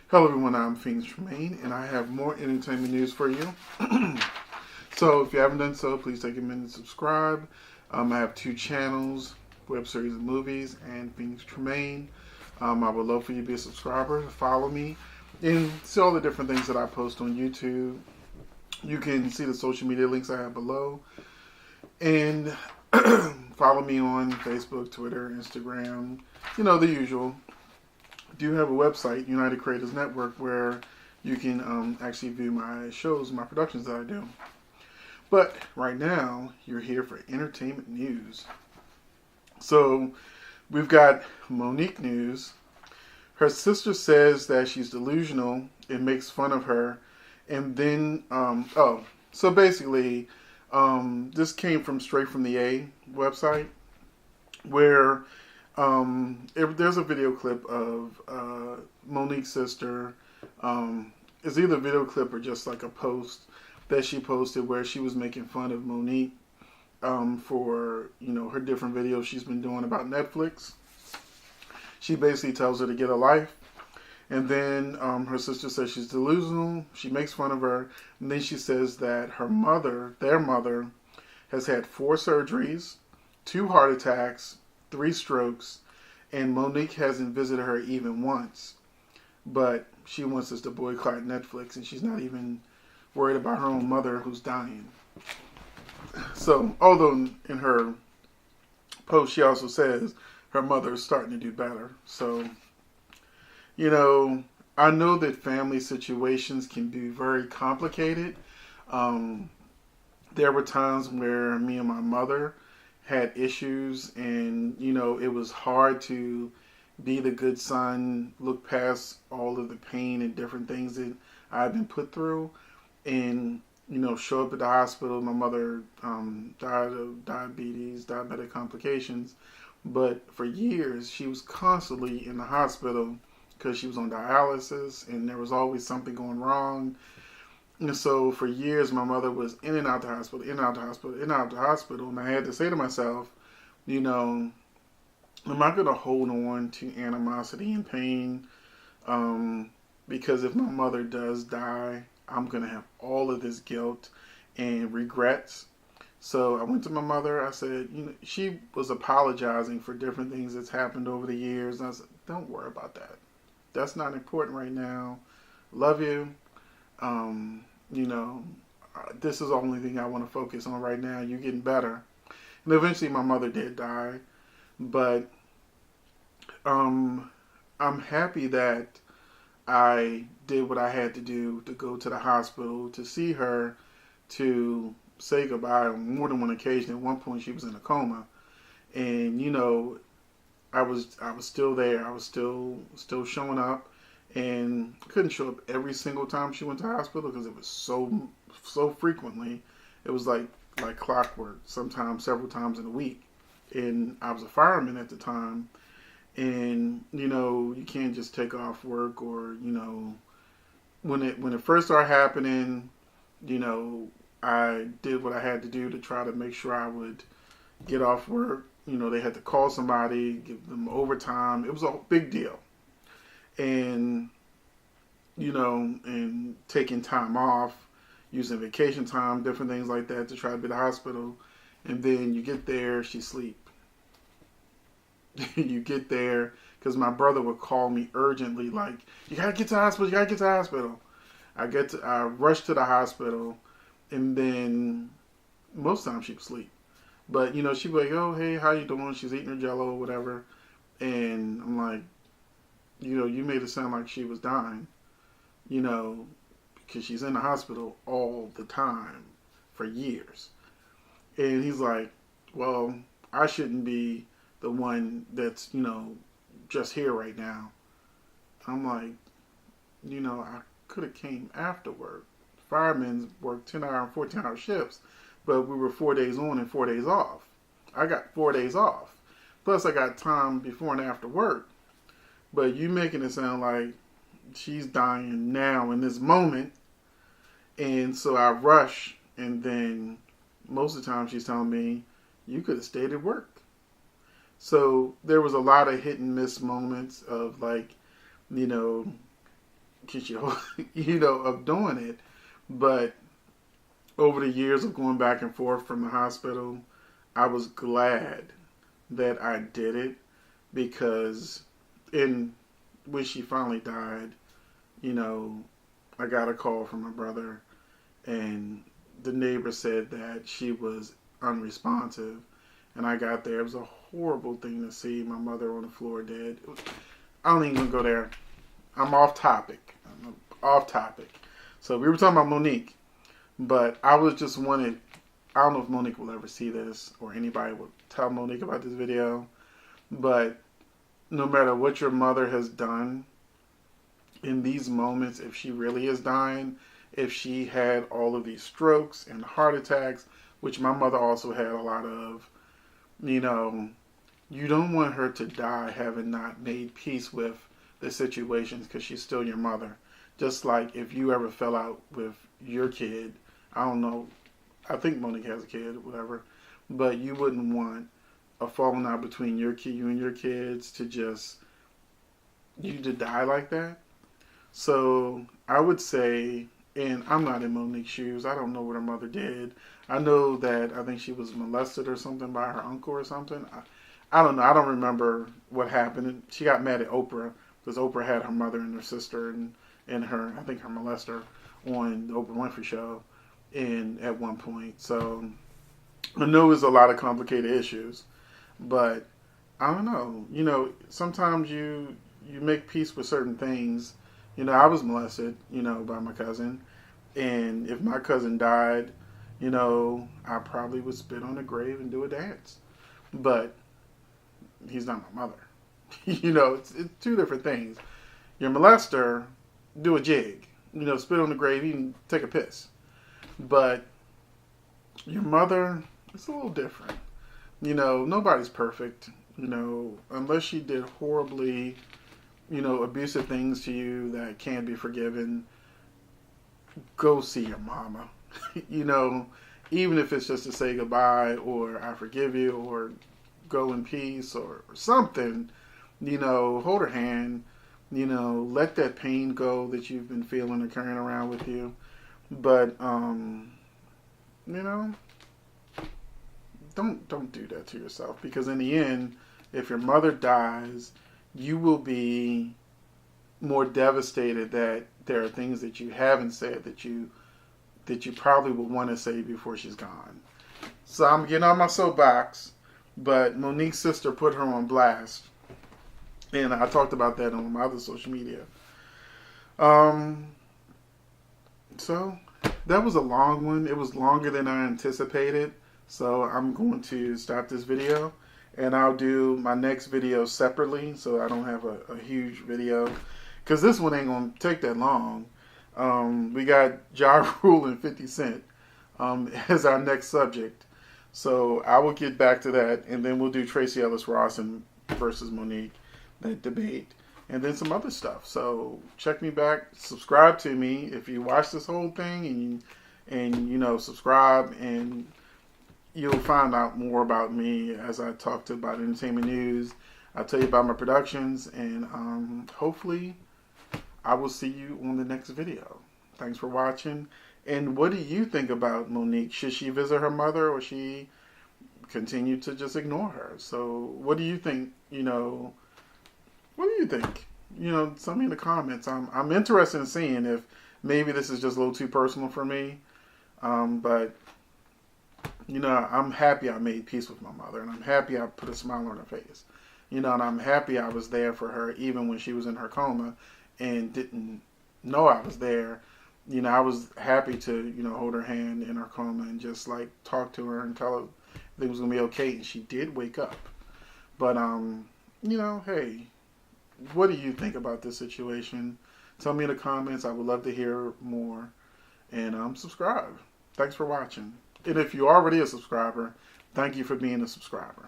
Hello everyone, I'm Phoenix Tremaine, and I have more entertainment news for you. So if you haven't done so, please take a minute to subscribe. I have two channels, web series and movies, and Phoenix Tremaine. I would love for you to be a subscriber, follow me, and see all the different things that I post on YouTube. You can see the social media links I have below. And follow me on Facebook, Twitter, Instagram, the usual. Do have a website, United Creators Network, where you can actually view my shows, my productions that I do. But right now, you're here for entertainment news. So we've got Monique news. Her sister says that she's delusional and makes fun of her. And then, so basically, this came from Straight from the A website, where there's a video clip of Monique's sister. It's either a video clip or just like a post that she posted where she was making fun of Monique for her different videos she's been doing about Netflix. She basically tells her to get a life. And then her sister says she's delusional. She makes fun of her. And then she says that their mother, has had 4 surgeries, 2 heart attacks, 3 strokes, and Monique hasn't visited her even once. But she wants us to boycott Netflix, and she's not even worried about her own mother who's dying. So, although in her post she also says her mother is starting to do better. So, I know that family situations can be very complicated. There were times where me and my mother had issues, and it was hard to be the good son, look past all of the pain and different things that I've been put through, and show up at the hospital. My mother died of diabetic complications, but for years she was constantly in the hospital because she was on dialysis, and there was always something going wrong. And so for years, my mother was in and out the hospital, in and out the hospital, in and out the hospital. And I had to say to myself, am I going to hold on to animosity and pain? Because if my mother does die, I'm going to have all of this guilt and regrets. So I went to my mother. I said, she was apologizing for different things that's happened over the years. And I said, don't worry about that. That's not important right now. Love you. This is the only thing I want to focus on right now. You're getting better. And eventually my mother did die. But I'm happy that I did what I had to do to go to the hospital to see her, to say goodbye on more than one occasion. At one point she was in a coma. And, I was still there. I was still showing up. And couldn't show up every single time she went to the hospital because it was so frequently. It was like clockwork, sometimes several times in a week. And I was a fireman at the time. And, you can't just take off work, or, when it first started happening, I did what I had to do to try to make sure I would get off work. They had to call somebody, give them overtime. It was a big deal. And, and taking time off, using vacation time, different things like that to try to be at the hospital. And then you get there, she sleep. You get there, because my brother would call me urgently, like, you gotta get to the hospital, you gotta get to the hospital. I rush to the hospital, and then most times she would sleep. But, she'd be like, oh, hey, how you doing? She's eating her Jell-O or whatever. And I'm like, you made it sound like she was dying, because she's in the hospital all the time for years. And he's like, well, I shouldn't be the one that's, just here right now. I'm like, I could have came after work. Firemen work 10-hour and 14-hour shifts, but we were 4 days on and 4 days off. I got 4 days off. Plus I got time before and after work. But you making it sound like she's dying now in this moment. And so I rush, and then most of the time she's telling me, you could have stayed at work. So there was a lot of hit and miss moments of, like, of doing it. But over the years of going back and forth from the hospital, I was glad that I did it because when she finally died, I got a call from my brother, and the neighbor said that she was unresponsive. And I got there. It was a horrible thing to see my mother on the floor dead. I don't even go there. I'm off topic. So we were talking about Monique, but I was just wanted. I don't know if Monique will ever see this or anybody will tell Monique about this video, but no matter what your mother has done in these moments, if she really is dying, if she had all of these strokes and heart attacks, which my mother also had a lot of, you don't want her to die having not made peace with the situations because she's still your mother. Just like if you ever fell out with your kid, I don't know, I think Monique has a kid, whatever, but you wouldn't want a falling out between you and your kids to die like that. So I would say, and I'm not in Monique's shoes, I don't know what her mother did. I know that I think she was molested or something by her uncle or something. I don't know. I don't remember what happened. She got mad at Oprah because Oprah had her mother and her sister and her, I think her molester, on the Oprah Winfrey Show at one point. So I know it was a lot of complicated issues, but I don't know. Sometimes you make peace with certain things. I was molested, by my cousin, and if my cousin died, I probably would spit on a grave and do a dance. But he's not my mother. It's two different things. Your molester, do a jig. Spit on the grave, even take a piss. But your mother, it's a little different. Nobody's perfect. Unless she did horribly, abusive things to you that can't be forgiven, go see your mama. Even if it's just to say goodbye or I forgive you or go in peace or something, hold her hand, let that pain go that you've been feeling or carrying around with you. But, don't do that to yourself, because in the end, if your mother dies, you will be more devastated that there are things that you haven't said that you probably would want to say before she's gone. So I'm getting on my soapbox, but Monique's sister put her on blast, and I talked about that on my other social media. So that was a long one. It was longer than I anticipated, so I'm going to stop this video, and I'll do my next video separately, so I don't have a huge video, because this one ain't going to take that long. We got Ja Rule and 50 Cent as our next subject. So I will get back to that, and then we'll do Tracy Ellis Ross versus Monique, that debate, and then some other stuff. So check me back, subscribe to me if you watch this whole thing, and subscribe, and you'll find out more about me as I talk about entertainment news. I'll tell you about my productions, and hopefully I will see you on the next video. Thanks for watching. And what do you think about Monique? Should she visit her mother, or she continue to just ignore her? So what do you think? What do you think? Tell me in the comments. I'm interested in seeing if maybe this is just a little too personal for me. But I'm happy I made peace with my mother, and I'm happy I put a smile on her face. And I'm happy I was there for her even when she was in her coma and didn't know I was there. I was happy to, hold her hand in her coma and just like talk to her and tell her it was going to be okay. And she did wake up. But, hey, what do you think about this situation? Tell me in the comments. I would love to hear more. And subscribe. Thanks for watching. And if you're already a subscriber, thank you for being a subscriber.